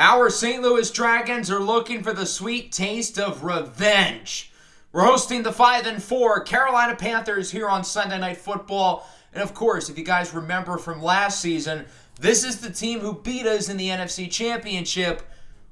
Our St. Louis Dragons are looking for the sweet taste of revenge. We're hosting the 5-4 Carolina Panthers here on Sunday Night Football. And of course, if you guys remember from last season, this is the team who beat us in the NFC Championship,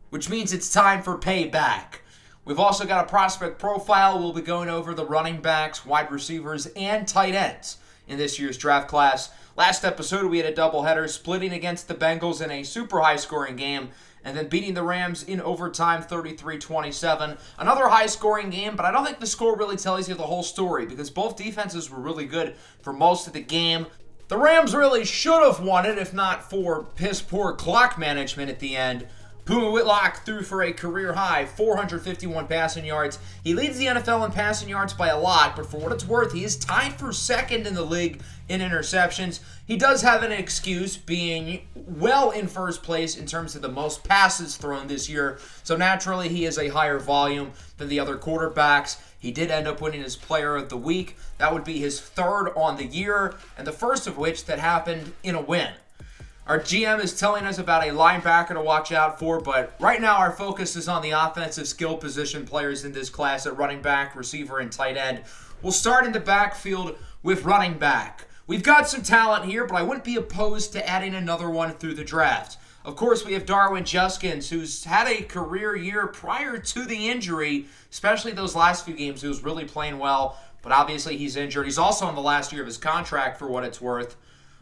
which means it's time for payback. We've also got a prospect profile. We'll be going over the running backs, wide receivers, and tight ends in this year's draft class. Last episode, we had a doubleheader, splitting against the Bengals in a super high-scoring game, and then beating the Rams in overtime 33-27. Another high-scoring game, but I don't think the score really tells you the whole story because both defenses were really good for most of the game. The Rams really should have won it if not for piss-poor clock management at the end. Puma Whitlock threw for a career-high 451 passing yards. He leads the NFL in passing yards by a lot, but for what it's worth, he is tied for second in the league in interceptions. He does have an excuse, being well in first place in terms of the most passes thrown this year, so naturally he has a higher volume than the other quarterbacks. He did end up winning his Player of the Week. That would be his third on the year, and the first of which that happened in a win. Our GM is telling us about a linebacker to watch out for, but right now our focus is on the offensive skill position players in this class at running back, receiver, and tight end. We'll start in the backfield with running back. We've got some talent here, but I wouldn't be opposed to adding another one through the draft. Of course, we have Darwin Juskins, who's had a career year prior to the injury, especially those last few games. He was really playing well, but obviously he's injured. He's also in the last year of his contract for what it's worth.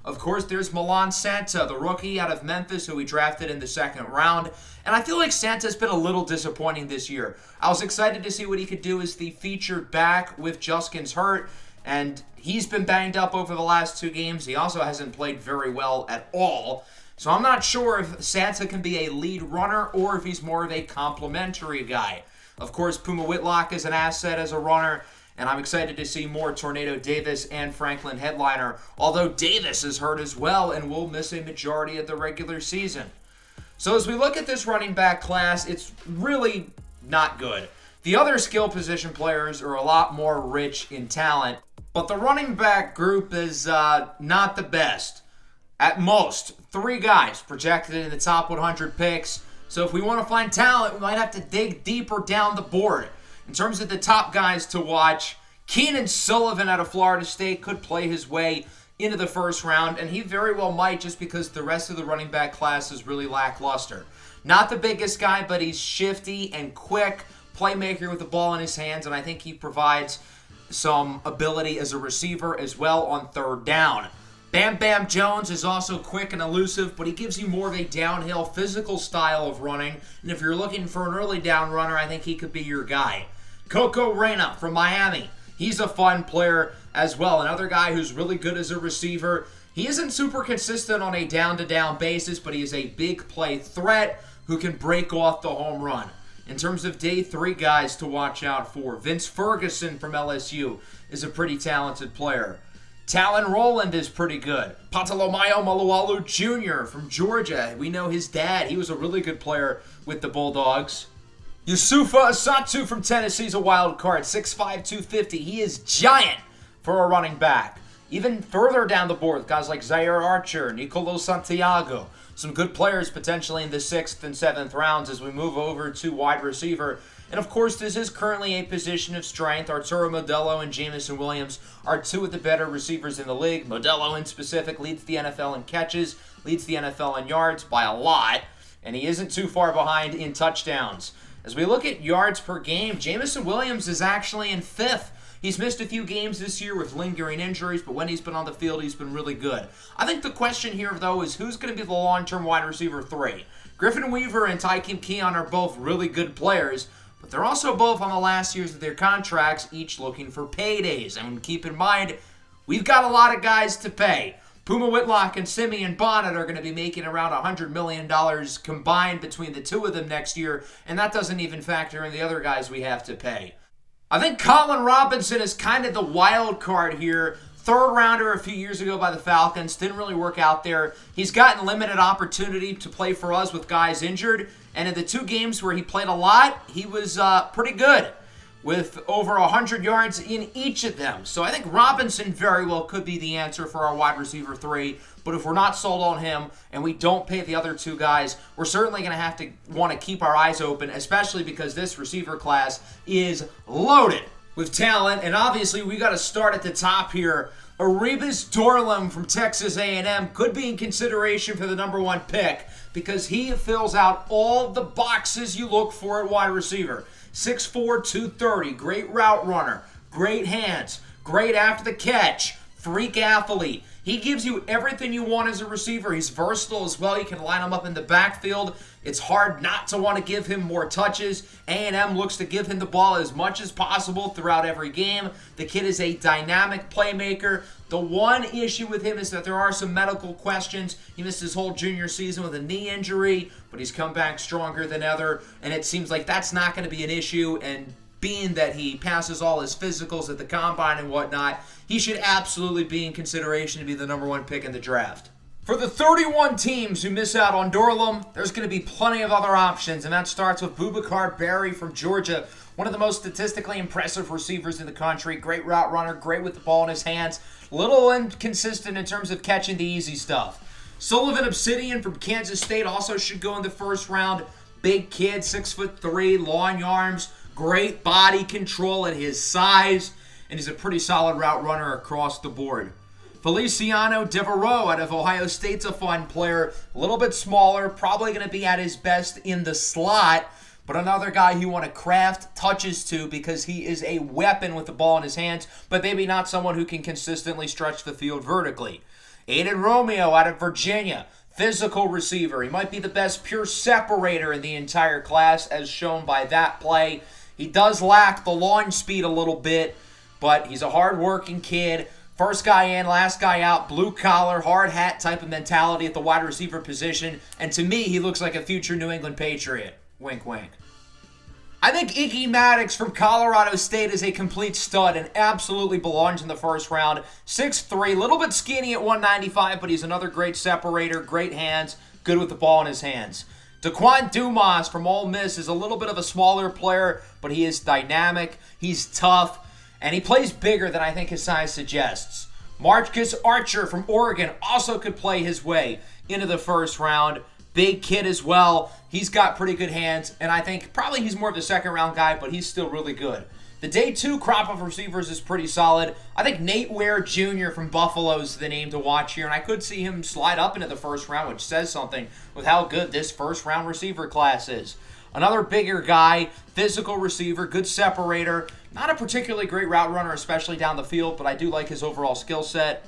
Of course, there's Milan Santa, the rookie out of Memphis who we drafted in the second round. And I feel like Santa's been a little disappointing this year. I was excited to see what he could do as the featured back with Juskins hurt. And he's been banged up over the last two games. He also hasn't played very well at all. So I'm not sure if Santa can be a lead runner or if he's more of a complimentary guy. Of course, Puma Whitlock is an asset as a runner. And I'm excited to see more Tornado Davis and Franklin Headliner, although Davis is hurt as well and will miss a majority of the regular season. So as we look at this running back class, it's really not good. The other skill position players are a lot more rich in talent, but the running back group is not the best. At most, 3 guys projected in the top 100 picks. So if we want to find talent, we might have to dig deeper down the board. In terms of the top guys to watch, Keenan Sullivan out of Florida State could play his way into the first round, and he very well might just because the rest of the running back class is really lackluster. Not the biggest guy, but he's shifty and quick, playmaker with the ball in his hands, and I think he provides some ability as a receiver as well on third down. Bam Bam Jones is also quick and elusive, but he gives you more of a downhill physical style of running, and if you're looking for an early down runner, I think he could be your guy. Coco Reyna from Miami. He's a fun player as well. Another guy who's really good as a receiver. He isn't super consistent on a down-to-down basis, but he is a big play threat who can break off the home run. In terms of day 3 guys to watch out for, Vince Ferguson from LSU is a pretty talented player. Talon Rowland is pretty good. Patalomayo Malualu Jr. from Georgia. We know his dad. He was a really good player with the Bulldogs. Yusufa Asatu from Tennessee is a wild card, 6'5", 250. He is giant for a running back. Even further down the board, guys like Zaire Archer, Nicolo Santiago. Some good players potentially in the 6th and 7th rounds as we move over to wide receiver. And of course, this is currently a position of strength. Arturo Modelo and Jameson Williams are 2 of the better receivers in the league. Modelo in specific leads the NFL in catches, leads the NFL in yards by a lot, and he isn't too far behind in touchdowns. As we look at yards per game, Jameson Williams is actually in 5th. He's missed a few games this year with lingering injuries, but when he's been on the field, he's been really good. I think the question here, though, is who's going to be the long-term wide receiver 3? Griffin Weaver and Tykeem Keon are both really good players, but they're also both on the last years of their contracts, each looking for paydays. And keep in mind, we've got a lot of guys to pay. Puma Whitlock and Simeon Bonnet are going to be making around $100 million combined between the 2 of them next year, and that doesn't even factor in the other guys we have to pay. I think Colin Robinson is kind of the wild card here. 3rd rounder a few years ago by the Falcons. Didn't really work out there. He's gotten limited opportunity to play for us with guys injured, and in the 2 games where he played a lot, he was pretty good, with over 100 yards in each of them. So I think Robinson very well could be the answer for our wide receiver 3. But if we're not sold on him and we don't pay the other two guys, we're certainly going to have to want to keep our eyes open, especially because this receiver class is loaded with talent. And obviously, we got to start at the top here. Areebis Dorlum from Texas A&M could be in consideration for the number 1 pick because he fills out all the boxes you look for at wide receiver. 6'4", 230, great route runner, great hands, great after the catch, freak athlete. He gives you everything you want as a receiver. He's versatile as well. You can line him up in the backfield. It's hard not to want to give him more touches. A&M looks to give him the ball as much as possible throughout every game. The kid is a dynamic playmaker. The one issue with him is that there are some medical questions. He missed his whole junior season with a knee injury, but he's come back stronger than ever, and it seems like that's not going to be an issue. And being that he passes all his physicals at the combine and whatnot, he should absolutely be in consideration to be the number 1 pick in the draft. For the 31 teams who miss out on Dorlum, there's going to be plenty of other options, and that starts with Boubacar Berry from Georgia, one of the most statistically impressive receivers in the country. Great route runner, great with the ball in his hands, little inconsistent in terms of catching the easy stuff. Sullivan Obsidian from Kansas State also should go in the first round. Big kid, 6'3", long arms, great body control at his size, and he's a pretty solid route runner across the board. Feliciano Devereaux out of Ohio State's a fun player, a little bit smaller, probably going to be at his best in the slot, but another guy you want to craft touches to because he is a weapon with the ball in his hands, but maybe not someone who can consistently stretch the field vertically. Aiden Romeo out of Virginia, physical receiver. He might be the best pure separator in the entire class as shown by that play. He does lack the launch speed a little bit, but he's a hard-working kid. First guy in, last guy out, blue-collar, hard hat type of mentality at the wide receiver position. And to me, he looks like a future New England Patriot. Wink, wink. I think Iggy Maddox from Colorado State is a complete stud and absolutely belongs in the first round. 6'3", a little bit skinny at 195, but he's another great separator, great hands, good with the ball in his hands. Daquan Dumas from Ole Miss is a little bit of a smaller player, but he is dynamic, he's tough, and he plays bigger than I think his size suggests. Marcus Archer from Oregon also could play his way into the first round. Big kid as well. He's got pretty good hands, and I think probably he's more of the second-round guy, but he's still really good. The day 2 crop of receivers is pretty solid. I think Nate Ware Jr. from Buffalo is the name to watch here, and I could see him slide up into the first round, which says something with how good this first-round receiver class is. Another bigger guy, physical receiver, good separator. Not a particularly great route runner, especially down the field, but I do like his overall skill set.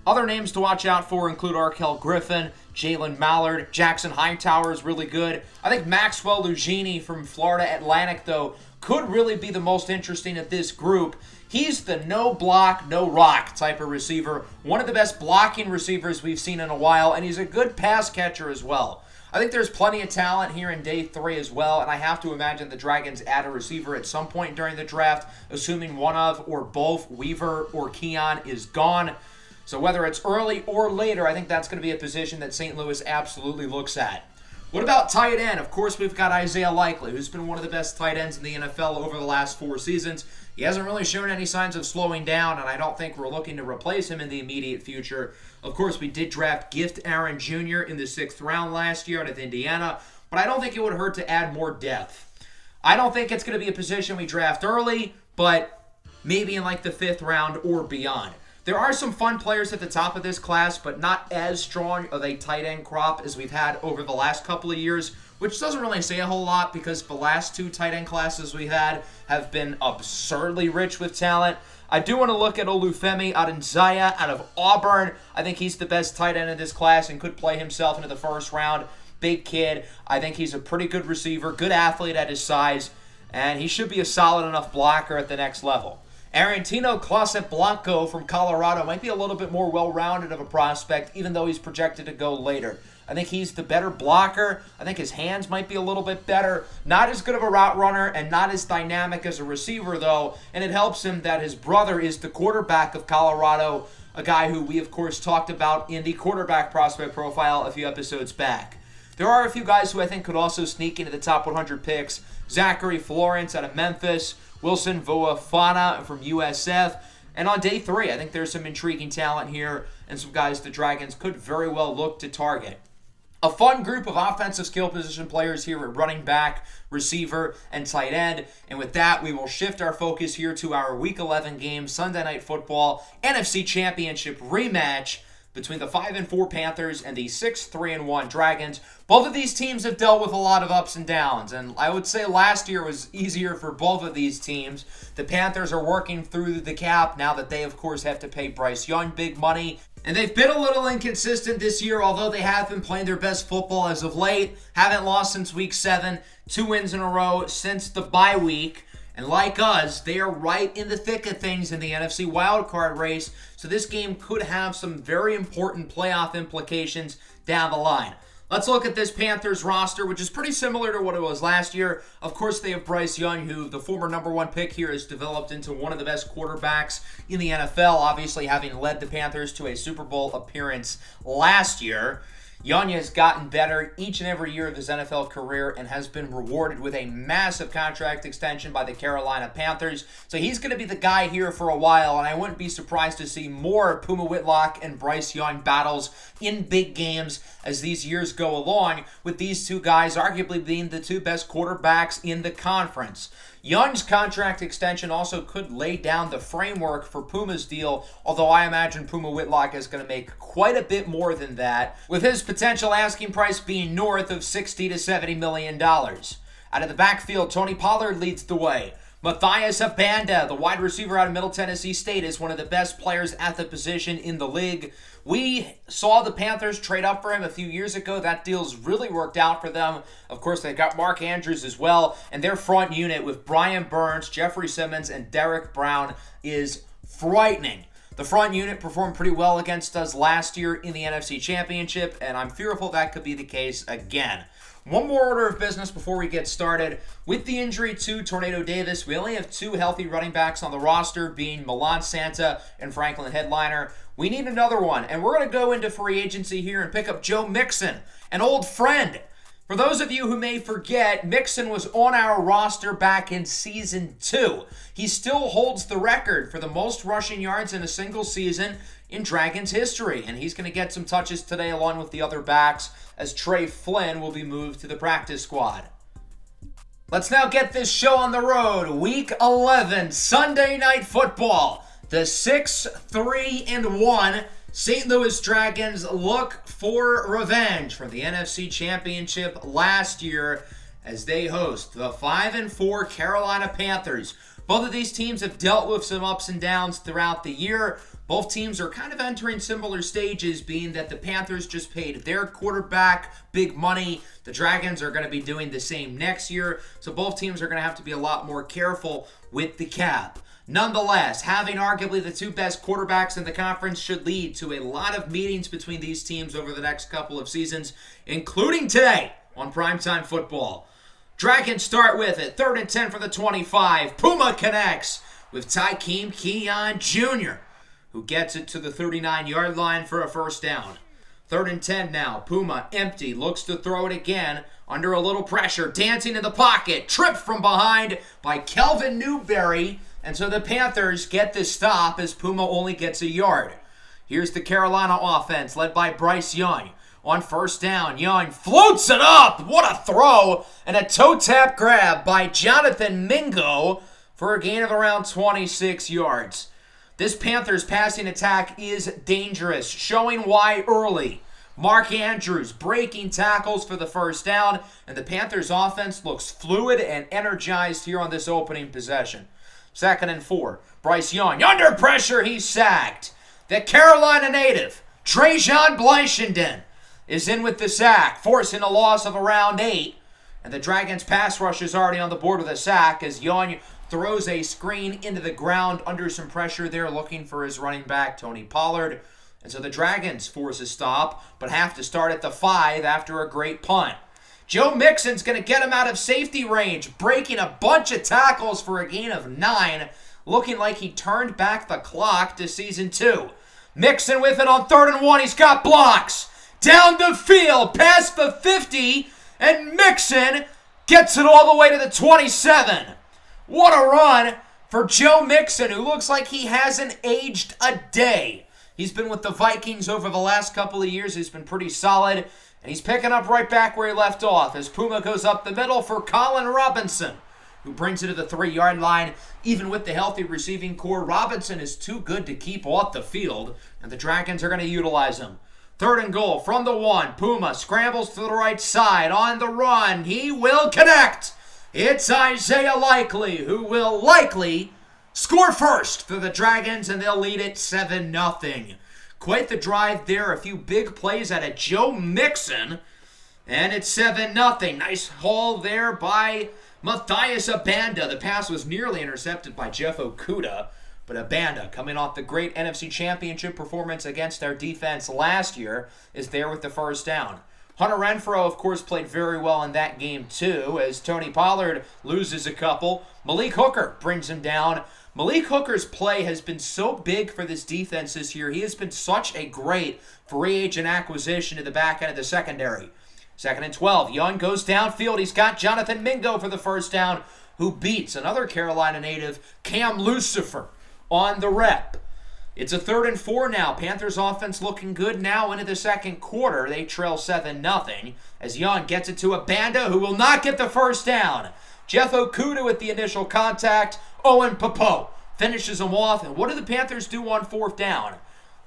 Other names to watch out for include Arkel Griffin, Jalen Mallard, Jackson Hightower is really good. I think Maxwell Lugini from Florida Atlantic, though, could really be the most interesting of this group. He's the no block, no rock type of receiver. One of the best blocking receivers we've seen in a while, and he's a good pass catcher as well. I think there's plenty of talent here in day 3 as well, and I have to imagine the Dragons add a receiver at some point during the draft, assuming one of or both Weaver or Keon is gone. So whether it's early or later, I think that's going to be a position that St. Louis absolutely looks at. What about tight end? Of course, we've got Isaiah Likely, who's been one of the best tight ends in the NFL over the last 4 seasons. He hasn't really shown any signs of slowing down, and I don't think we're looking to replace him in the immediate future. Of course, we did draft Gift Aaron Jr. in the 6th round last year out of Indiana, but I don't think it would hurt to add more depth. I don't think it's going to be a position we draft early, but maybe in like the 5th round or beyond. There are some fun players at the top of this class, but not as strong of a tight end crop as we've had over the last couple of years, which doesn't really say a whole lot because the last 2 tight end classes we had have been absurdly rich with talent. I do want to look at Olufemi Adenziah out of Auburn. I think he's the best tight end in this class and could play himself into the first round. Big kid. I think he's a pretty good receiver, good athlete at his size, and he should be a solid enough blocker at the next level. Arantino Clase Blanco from Colorado might be a little bit more well-rounded of a prospect, even though he's projected to go later. I think he's the better blocker. I think his hands might be a little bit better. Not as good of a route runner and not as dynamic as a receiver, though. And it helps him that his brother is the quarterback of Colorado, a guy who we, of course, talked about in the quarterback prospect profile a few episodes back. There are a few guys who I think could also sneak into the top 100 picks. Zachary Florence out of Memphis, Wilson Voafana from USF. And on day 3, I think there's some intriguing talent here. and some guys the Dragons could very well look to target. A fun group of offensive skill position players here at running back, receiver, and tight end. And with that, we will shift our focus here to our Week 11 game, Sunday Night Football, NFC Championship rematch between the 5-4 Panthers and the 6-3-1 Dragons. Both of these teams have dealt with a lot of ups and downs, and I would say last year was easier for both of these teams. The Panthers are working through the cap now that they, of course, have to pay Bryce Young big money. And they've been a little inconsistent this year, although they have been playing their best football as of late. Haven't lost since Week 7, 2 wins in a row since the bye week. And like us, they are right in the thick of things in the NFC wildcard race, so this game could have some very important playoff implications down the line. Let's look at this Panthers roster, which is pretty similar to what it was last year. Of course, they have Bryce Young, who the former number 1 pick here has developed into one of the best quarterbacks in the NFL, obviously having led the Panthers to a Super Bowl appearance last year. Young has gotten better each and every year of his NFL career and has been rewarded with a massive contract extension by the Carolina Panthers. So he's going to be the guy here for a while, and I wouldn't be surprised to see more Puma Whitlock and Bryce Young battles in big games as these years go along, with these two guys arguably being the two best quarterbacks in the conference. Young's contract extension also could lay down the framework for Puma's deal, although I imagine Puma Whitlock is going to make quite a bit more than that, with his potential asking price being north of $60 to $70 million. Out of the backfield, Tony Pollard leads the way. Matthias Abanda, the wide receiver out of Middle Tennessee State, is one of the best players at the position in the league. We saw the Panthers trade up for him a few years ago. That deal's really worked out for them. Of course, they got Mark Andrews as well, and their front unit with Brian Burns, Jeffrey Simmons, and Derek Brown is frightening. The front unit performed pretty well against us last year in the NFC Championship, and I'm fearful that could be the case again. One more order of business before we get started. With the injury to Tornado Davis, we only have 2 healthy running backs on the roster, being Milan Santa and Franklin Headliner. We need another one, and we're going to go into free agency here and pick up Joe Mixon, an old friend. For those of you who may forget, Mixon was on our roster back in Season 2. He still holds the record for the most rushing yards in a single season in Dragons history, and he's going to get some touches today along with the other backs as Trey Flynn will be moved to the practice squad. Let's now get this show on the road. Week 11, Sunday Night Football. The 6-3-1 St. Louis Dragons look for revenge from the NFC Championship last year as they host the 5-4 Carolina Panthers. Both of these teams have dealt with some ups and downs throughout the year. Both teams are kind of entering similar stages, being that the Panthers just paid their quarterback big money. The Dragons are going to be doing the same next year, so both teams are going to have to be a lot more careful with the cap. Nonetheless, having arguably the 2 best quarterbacks in the conference should lead to a lot of meetings between these teams over the next couple of seasons, including today on Primetime Football. Dragons start with it, 3rd and 10 for the 25. Puma connects with Tykeem Keon Jr., who gets it to the 39-yard line for a first down. 3rd and 10 now. Puma empty, looks to throw it again under a little pressure, dancing in the pocket, tripped from behind by Kelvin Newberry, and so the Panthers get the stop as Puma only gets a yard. Here's the Carolina offense led by Bryce Young. On first down, Young floats it up. What a throw, and a toe tap grab by Jonathan Mingo for a gain of around 26 yards. This Panthers passing attack is dangerous, showing why early. Mark Andrews breaking tackles for the first down, and the Panthers offense looks fluid and energized here on this opening possession. 2nd and 4. Bryce Young under pressure, he's sacked. The Carolina native, Trajan Bleichenden, is in with the sack, forcing a loss of around 8. And the Dragons pass rush is already on the board with a sack as Young throws a screen into the ground under some pressure there, looking for his running back, Tony Pollard. And so the Dragons force a stop, but have to start at the 5 after a great punt. Joe Mixon's going to get him out of safety range, breaking a bunch of tackles for a gain of 9, looking like he turned back the clock to Season 2. Mixon with it on 3rd and 1. He's got blocks. Down the field, past the 50, and Mixon gets it all the way to the 27. What a run for Joe Mixon, who looks like he hasn't aged a day. He's been with the Vikings over the last couple of years. He's been pretty solid, and he's picking up right back where he left off as Puma goes up the middle for Colin Robinson, who brings it to the 3-yard line. Even with the healthy receiving core, Robinson is too good to keep off the field, and the Dragons are going to utilize him. 3rd and goal from the 1. Puma scrambles to the right side on the run. He will connect. It's Isaiah Likely, who will likely score first for the Dragons, and they'll lead it 7-0. Quite the drive there. A few big plays out of Joe Mixon, and it's 7-0. Nice haul there by Matthias Abanda. The pass was nearly intercepted by Jeff Okudah, but Abanda, coming off the great NFC Championship performance against their defense last year, is there with the first down. Hunter Renfrow, of course, played very well in that game too, as Tony Pollard loses a couple. Malik Hooker brings him down. Malik Hooker's play has been so big for this defense this year. He has been such a great free agent acquisition to the back end of the secondary. 2nd and 12. Young goes downfield. He's got Jonathan Mingo for the first down, who beats another Carolina native, Cam Lucifer, on the rep. It's a 3rd and 4 now. Panthers offense looking good now into the second quarter. They trail 7-0 as Young gets it to Abanda, who will not get the first down. Jeff Okudah with the initial contact. Owen Popo finishes him off. And what do the Panthers do on 4th down?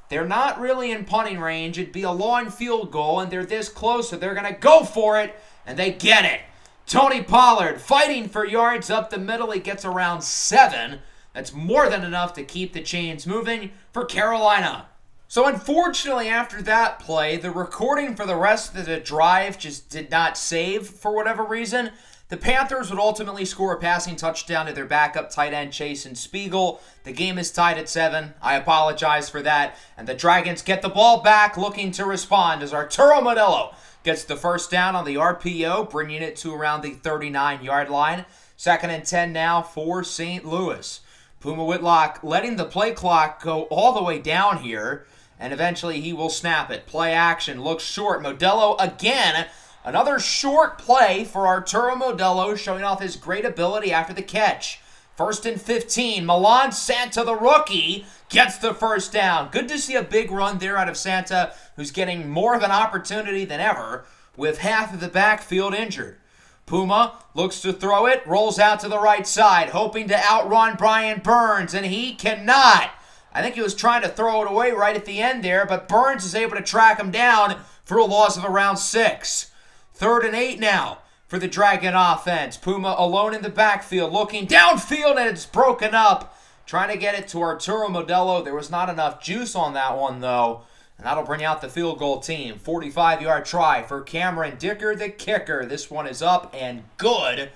They're not really in punting range. It'd be a long field goal, and they're this close, so they're going to go for it, and they get it. Tony Pollard fighting for yards up the middle. He gets around 7. That's more than enough to keep the chains moving for Carolina. So unfortunately, after that play, the recording for the rest of the drive just did not save for whatever reason. The Panthers would ultimately score a passing touchdown to their backup tight end, Chasen Spiegel. The game is tied at 7. I apologize for that. And the Dragons get the ball back, looking to respond as Arturo Modelo gets the first down on the RPO, bringing it to around the 39-yard line. 2nd and 10 now for St. Louis. Puma Whitlock letting the play clock go all the way down here, and eventually he will snap it. Play action, looks short. Modelo again. Another short play for Arturo Modelo, showing off his great ability after the catch. 1st and 15. Milan Santa, the rookie, gets the first down. Good to see a big run there out of Santa, who's getting more of an opportunity than ever with half of the backfield injured. Puma looks to throw it, rolls out to the right side, hoping to outrun Brian Burns, and he cannot. I think he was trying to throw it away right at the end there, but Burns is able to track him down for a loss of around 6. 3rd and 8 now for the Dragon offense. Puma alone in the backfield, looking downfield, and it's broken up. Trying to get it to Arturo Modelo. There was not enough juice on that one, though. And that'll bring out the field goal team. 45-yard try for Cameron Dicker, the kicker. This one is up and good.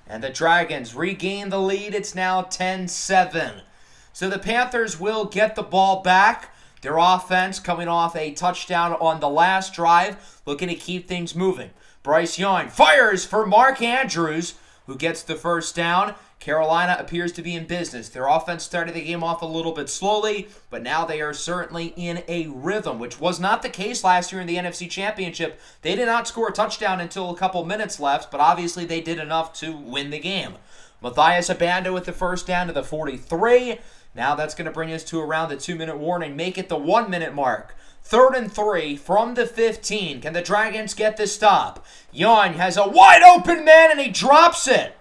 And the Dragons regain the lead. It's now 10-7. So the Panthers will get the ball back. Their offense coming off a touchdown on the last drive, looking to keep things moving. Bryce Young fires for Mark Andrews, who gets the first down. Carolina appears to be in business. Their offense started the game off a little bit slowly, but now they are certainly in a rhythm, which was not the case last year in the NFC Championship. They did not score a touchdown until a couple minutes left, but obviously they did enough to win the game. Matthias Abanda with the first down to the 43. Now that's going to bring us to around the 2-minute warning, make it the 1-minute mark. 3rd and 3 from the 15. Can the Dragons get the stop? Young has a wide open man, and he drops it.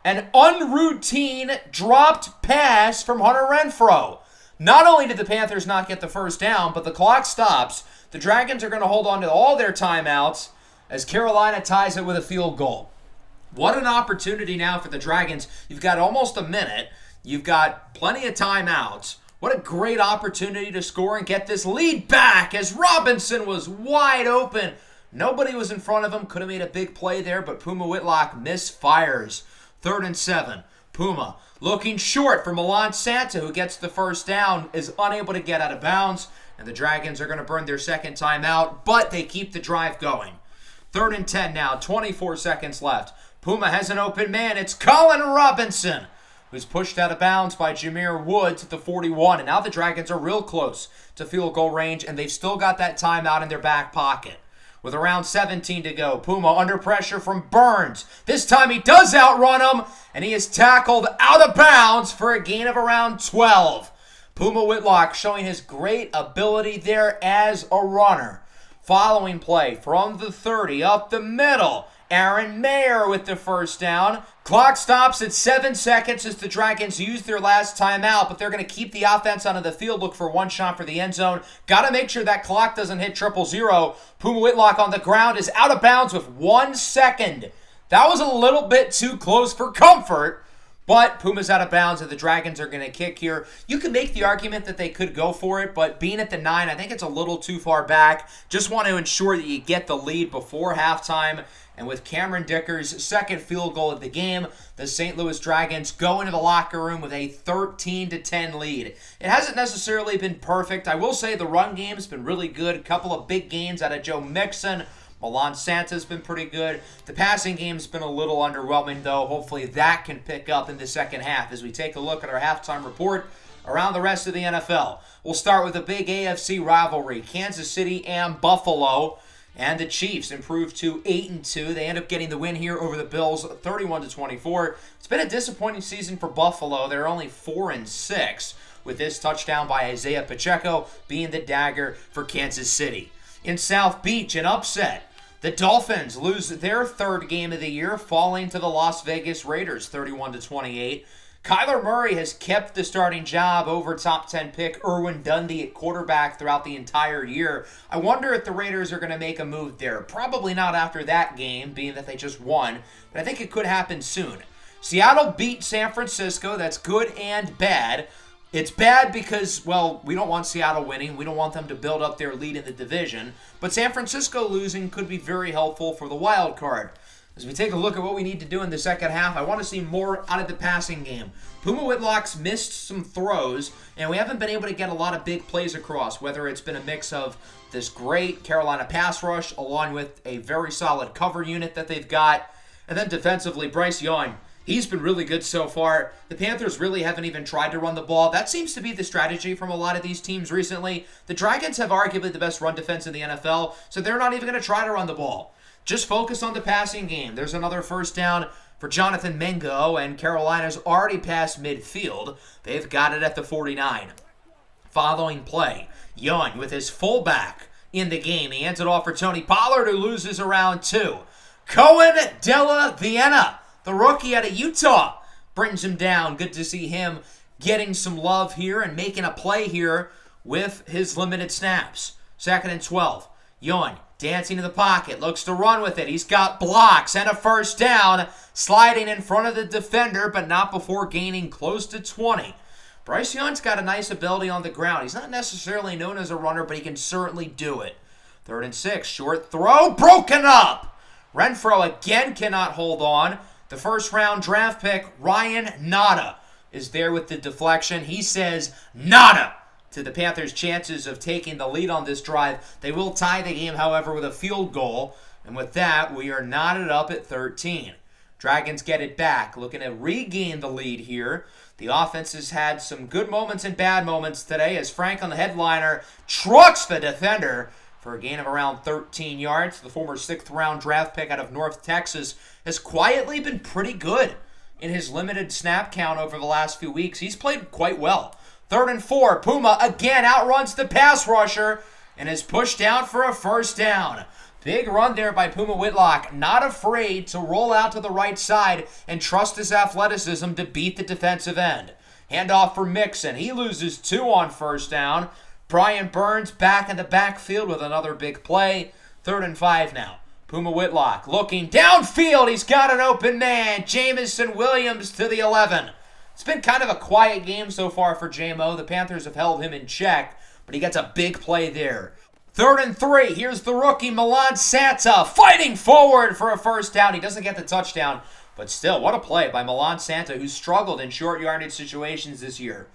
An unroutine dropped pass from Hunter Renfrow. Not only did the Panthers not get the first down, but the clock stops. The Dragons are going to hold on to all their timeouts as Carolina ties it with a field goal. What an opportunity now for the Dragons. You've got almost a minute. You've got plenty of timeouts. What a great opportunity to score and get this lead back as Robinson was wide open. Nobody was in front of him. Could have made a big play there, but Puma Whitlock misfires. 3rd and 7. Puma looking short for Milan Santa, who gets the first down, is unable to get out of bounds, and the Dragons are going to burn their second timeout, but they keep the drive going. 3rd and 10 now, 24 seconds left. Puma has an open man. It's Colin Robinson, who's pushed out of bounds by Jameer Woods at the 41, and now the Dragons are real close to field goal range, and they've still got that timeout in their back pocket. With around 17 to go, Puma under pressure from Burns. This time he does outrun him, and he is tackled out of bounds for a gain of around 12. Puma Whitlock showing his great ability there as a runner. Following play from the 30 up the middle. Aaron Mayer with the first down. Clock stops at 7 seconds as the Dragons use their last timeout, but they're going to keep the offense onto the field, look for one shot for the end zone. Got to make sure that clock doesn't hit 000. Puma Whitlock on the ground is out of bounds with 1 second. That was a little bit too close for comfort, but Puma's out of bounds and the Dragons are going to kick here. You can make the argument that they could go for it, but being at the 9, I think it's a little too far back. Just want to ensure that you get the lead before halftime. And with Cameron Dicker's second field goal of the game, the St. Louis Dragons go into the locker room with a 13-10 lead. It hasn't necessarily been perfect. I will say the run game's been really good. A couple of big games out of Joe Mixon. Milan Santa's been pretty good. The passing game's been a little underwhelming, though. Hopefully that can pick up in the second half as we take a look at our halftime report around the rest of the NFL. We'll start with a big AFC rivalry, Kansas City and Buffalo. And the Chiefs improved to 8-2. They end up getting the win here over the Bills, 31-24. It's been a disappointing season for Buffalo. They're only 4-6, with this touchdown by Isaiah Pacheco being the dagger for Kansas City. In South Beach, an upset. The Dolphins lose their third game of the year, falling to the Las Vegas Raiders, 31-28. Kyler Murray has kept the starting job over top 10 pick Irwin Dundee at quarterback throughout the entire year. I wonder if the Raiders are going to make a move there. Probably not after that game, being that they just won, but I think it could happen soon. Seattle beat San Francisco. That's good and bad. It's bad because, well, we don't want Seattle winning. We don't want them to build up their lead in the division. But San Francisco losing could be very helpful for the wild card. As we take a look at what we need to do in the second half, I want to see more out of the passing game. Puma Whitlock's missed some throws, and we haven't been able to get a lot of big plays across, whether it's been a mix of this great Carolina pass rush along with a very solid cover unit that they've got. And then defensively, Bryce Young, he's been really good so far. The Panthers really haven't even tried to run the ball. That seems to be the strategy from a lot of these teams recently. The Dragons have arguably the best run defense in the NFL, so they're not even going to try to run the ball. Just focus on the passing game. There's another first down for Jonathan Mingo, and Carolina's already past midfield. They've got it at the 49. Following play, Young with his fullback in the game. He hands it off for Tony Pollard, who loses around 2. Cohen Della Vienna, the rookie out of Utah, brings him down. Good to see him getting some love here and making a play here with his limited snaps. 2nd and 12. Young dancing to the pocket, looks to run with it. He's got blocks and a first down, sliding in front of the defender, but not before gaining close to 20. Bryce Young's got a nice ability on the ground. He's not necessarily known as a runner, but he can certainly do it. 3rd and 6, short throw, broken up. Renfro again cannot hold on. The first-round draft pick, Ryan Nada, is there with the deflection. He says, nada, to the Panthers' chances of taking the lead on this drive. They will tie the game, however, with a field goal. And with that, we are knotted up at 13. Dragons get it back, looking to regain the lead here. The offense has had some good moments and bad moments today as Frank on the headliner trucks the defender for a gain of around 13 yards. The former 6th-round draft pick out of North Texas has quietly been pretty good in his limited snap count over the last few weeks. He's played quite well. 3rd and 4, Puma again outruns the pass rusher and is pushed down for a first down. Big run there by Puma Whitlock, not afraid to roll out to the right side and trust his athleticism to beat the defensive end. Handoff for Mixon. He loses 2 on first down. Brian Burns back in the backfield with another big play. 3rd and 5 now. Puma Whitlock looking downfield. He's got an open man. Jamison Williams to the 11. It's been kind of a quiet game so far for JMO. The Panthers have held him in check, but he gets a big play there. 3rd and 3. Here's the rookie Milan Santa fighting forward for a first down. He doesn't get the touchdown, but still, what a play by Milan Santa, who's struggled in short yardage situations this year.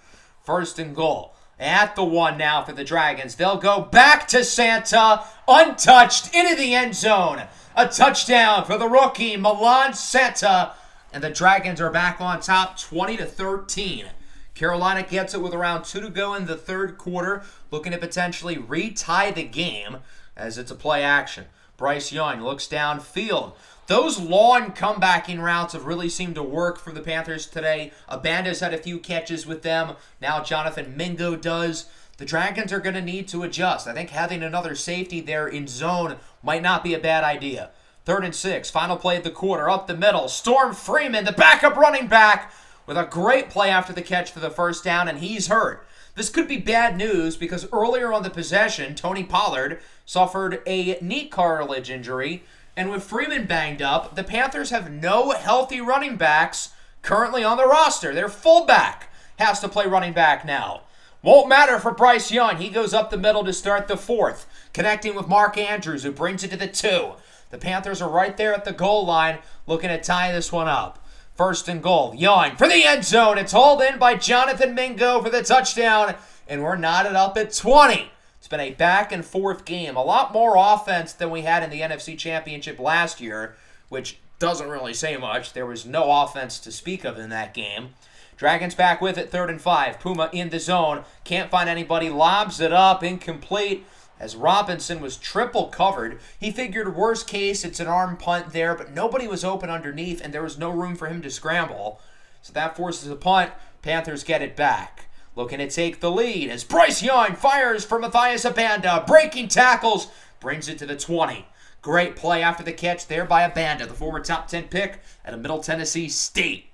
1st and goal. At the 1 now for the Dragons. They'll go back to Santa, untouched, into the end zone. A touchdown for the rookie Milan Santa. And the Dragons are back on top, 20-13. Carolina gets it with around 2 to go in the 3rd quarter, looking to potentially retie the game as it's a play action. Bryce Young looks downfield. Those long comebacking routes have really seemed to work for the Panthers today. Abando's had a few catches with them. Now Jonathan Mingo does. The Dragons are going to need to adjust. I think having another safety there in zone might not be a bad idea. 3rd and 6, final play of the quarter, up the middle. Storm Freeman, the backup running back, with a great play after the catch for the first down, and he's hurt. This could be bad news because earlier on the possession, Tony Pollard suffered a knee cartilage injury, and with Freeman banged up, the Panthers have no healthy running backs currently on the roster. Their fullback has to play running back now. Won't matter for Bryce Young. He goes up the middle to start the 4th, connecting with Mark Andrews, who brings it to the 2. The Panthers are right there at the goal line, looking to tie this one up. 1st and goal. Young for the end zone. It's hauled in by Jonathan Mingo for the touchdown, and we're knotted up at 20. It's been a back-and-forth game. A lot more offense than we had in the NFC Championship last year, which doesn't really say much. There was no offense to speak of in that game. Dragons back with it, 3rd and 5. Puma in the zone. Can't find anybody. Lobs it up. Incomplete. As Robinson was triple covered. He figured worst case it's an arm punt there, but nobody was open underneath, and there was no room for him to scramble. So that forces a punt. Panthers get it back. Looking to take the lead as Bryce Young fires for Matthias Abanda. Breaking tackles. Brings it to the 20. Great play after the catch there by Abanda, the former top 10 pick at a Middle Tennessee State.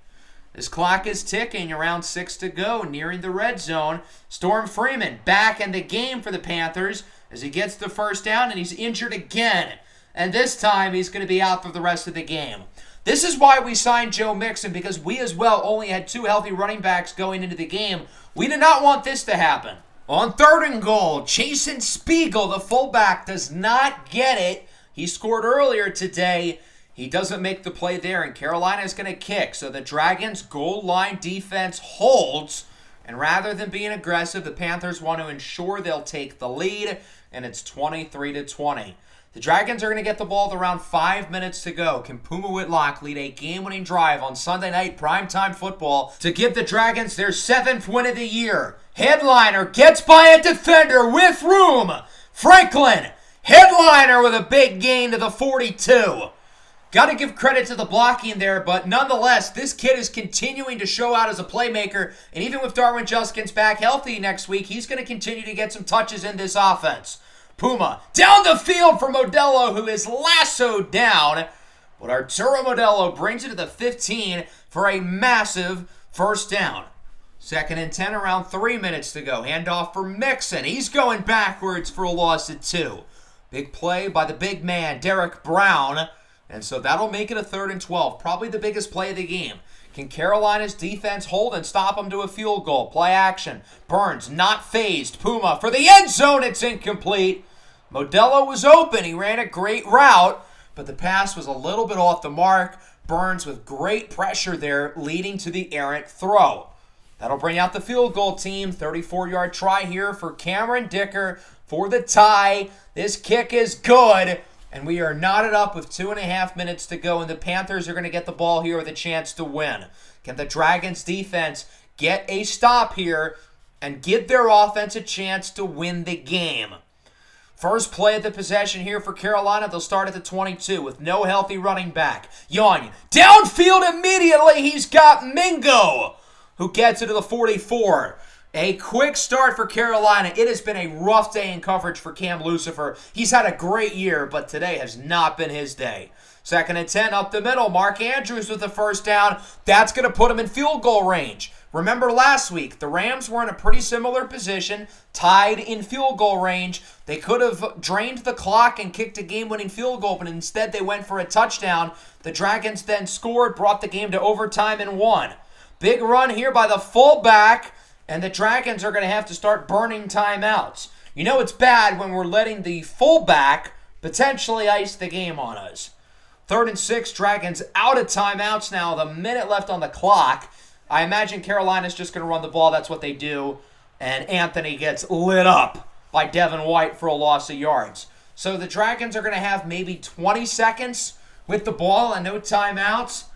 This clock is ticking, around 6 to go, nearing the red zone. Storm Freeman back in the game for the Panthers as he gets the first down, and he's injured again. And this time, he's going to be out for the rest of the game. This is why we signed Joe Mixon, because we as well only had 2 healthy running backs going into the game. We did not want this to happen. On 3rd and goal, Jason Spiegel, the fullback, does not get it. He scored earlier today. He doesn't make the play there, and Carolina is going to kick. So the Dragons' goal line defense holds. And rather than being aggressive, the Panthers want to ensure they'll take the lead, and it's 23-20. The Dragons are going to get the ball with around 5 minutes to go. Can Puma Whitlock lead a game-winning drive on Sunday night primetime football to give the Dragons their 7th win of the year? Headliner gets by a defender with room. Franklin, headliner with a big gain to the 42. Got to give credit to the blocking there, but nonetheless, this kid is continuing to show out as a playmaker, and even with Darwin Juskins back healthy next week, he's going to continue to get some touches in this offense. Puma down the field for Modelo, who is lassoed down, but Arturo Modelo brings it to the 15 for a massive first down. 2nd and 10, around 3 minutes to go. Handoff for Mixon. He's going backwards for a loss at 2. Big play by the big man, Derek Brown. And so that'll make it a 3rd and 12. Probably the biggest play of the game. Can Carolina's defense hold and stop them to a field goal? Play action. Burns not phased. Puma for the end zone. It's incomplete. Modelo was open. He ran a great route, but the pass was a little bit off the mark. Burns with great pressure there, leading to the errant throw. That'll bring out the field goal team. 34-yard try here for Cameron Dicker for the tie. This kick is good. And we are knotted up with 2.5 minutes to go, and the Panthers are going to get the ball here with a chance to win. Can the Dragons' defense get a stop here and give their offense a chance to win the game? First play of the possession here for Carolina. They'll start at the 22 with no healthy running back. Young, downfield immediately. He's got Mingo, who gets it to the 44. A quick start for Carolina. It has been a rough day in coverage for Cam Lucifer. He's had a great year, but today has not been his day. 2nd and 10 up the middle. Mark Andrews with the first down. That's going to put him in field goal range. Remember last week, the Rams were in a pretty similar position, tied in field goal range. They could have drained the clock and kicked a game-winning field goal, but instead they went for a touchdown. The Dragons then scored, brought the game to overtime, and won. Big run here by the fullback. And the Dragons are going to have to start burning timeouts. You know it's bad when we're letting the fullback potentially ice the game on us. 3rd and 6, Dragons out of timeouts now. The minute left on the clock. I imagine Carolina's just going to run the ball. That's what they do. And Anthony gets lit up by Devin White for a loss of yards. So the Dragons are going to have maybe 20 seconds with the ball and no timeouts.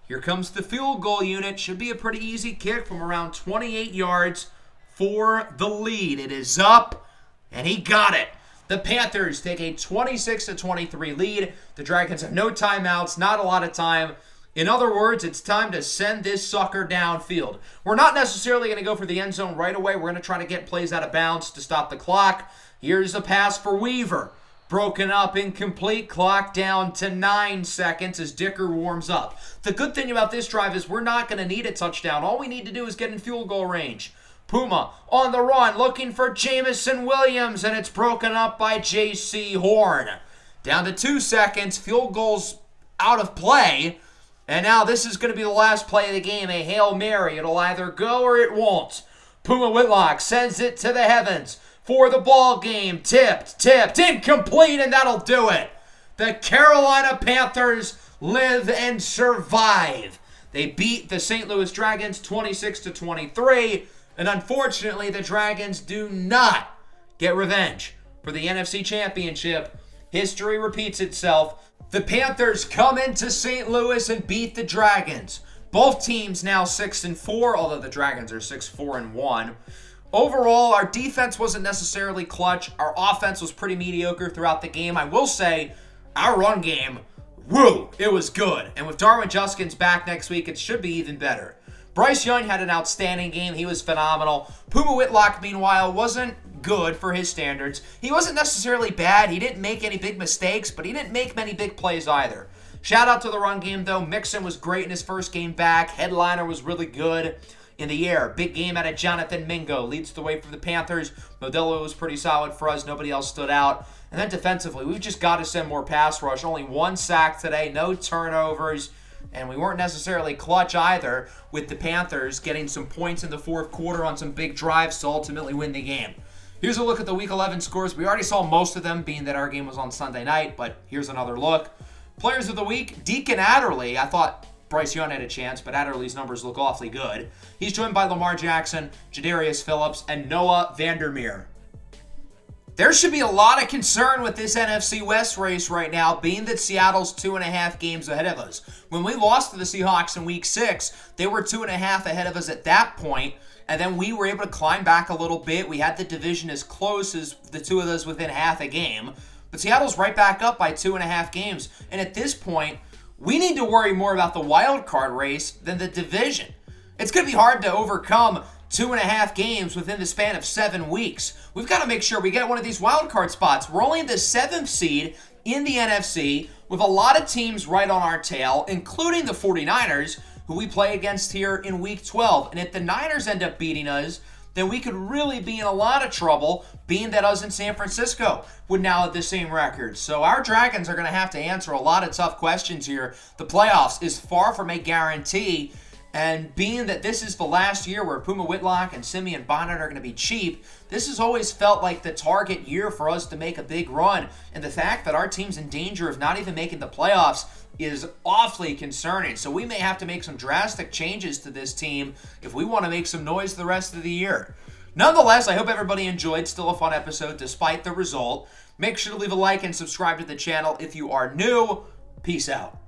Here comes the field goal unit. Should be a pretty easy kick from around 28 yards for the lead. It is up, and he got it. The Panthers take a 26-23 lead. The Dragons have no timeouts, not a lot of time. In other words, it's time to send this sucker downfield. We're not necessarily going to go for the end zone right away. We're going to try to get plays out of bounds to stop the clock. Here's a pass for Weaver. Broken up, incomplete, clock down to 9 seconds as Dicker warms up. The good thing about this drive is we're not going to need a touchdown. All we need to do is get in field goal range. Puma on the run, looking for Jamison Williams, and it's broken up by J.C. Horn. Down to 2 seconds, field goal's out of play, and now this is going to be the last play of the game, a Hail Mary. It'll either go or it won't. Puma Whitlock sends it to the heavens for the ball game. Tipped, incomplete, and that'll do it. The Carolina Panthers live and survive. They beat the St. Louis Dragons 26-23, and unfortunately, the Dragons do not get revenge for the NFC Championship. History repeats itself. The Panthers come into St. Louis and beat the Dragons. Both teams now 6-4, although the Dragons are 6-4-1. Overall, our defense wasn't necessarily clutch. Our offense was pretty mediocre throughout the game. I will say, our run game, it was good. And with Darwin Juskins back next week, it should be even better. Bryce Young had an outstanding game. He was phenomenal. Puma Whitlock, meanwhile, wasn't good for his standards. He wasn't necessarily bad. He didn't make any big mistakes, but he didn't make many big plays either. Shout out to the run game, though. Mixon was great in his first game back. Headliner was really good. In the air, big game out of Jonathan Mingo. Leads the way for the Panthers. Modelo was pretty solid for us. Nobody else stood out. And then defensively, we've just got to send more pass rush. Only 1 sack today, no turnovers. And we weren't necessarily clutch either, with the Panthers getting some points in the fourth quarter on some big drives to ultimately win the game. Here's a look at the Week 11 scores. We already saw most of them, being that our game was on Sunday night, but here's another look. Players of the week, Deacon Adderley. I thought Bryce Young had a chance, but Adderley's numbers look awfully good. He's joined by Lamar Jackson, Jadarius Phillips, and Noah Vandermeer. There should be a lot of concern with this NFC West race right now, being that Seattle's 2.5 games ahead of us. When we lost to the Seahawks in Week 6, they were 2.5 ahead of us at that point, and then we were able to climb back a little bit. We had the division as close as the two of those within half a game, but Seattle's right back up by 2.5 games, and at this point, we need to worry more about the wild card race than the division. It's going to be hard to overcome 2.5 games within the span of 7 weeks. We've got to make sure we get one of these wild card spots. We're only the 7th seed in the NFC with a lot of teams right on our tail, including the 49ers, who we play against here in Week 12. And if the Niners end up beating us, then we could really be in a lot of trouble, being that us in San Francisco would now have the same record. So our Dragons are going to have to answer a lot of tough questions here. The playoffs is far from a guarantee, and being that this is the last year where Puma Whitlock and Simeon Bonnet are going to be cheap, this has always felt like the target year for us to make a big run. And the fact that our team's in danger of not even making the playoffs is awfully concerning. So we may have to make some drastic changes to this team if we want to make some noise the rest of the year. Nonetheless, I hope everybody enjoyed. Still a fun episode despite the result. Make sure to leave a like and subscribe to the channel if you are new. Peace out.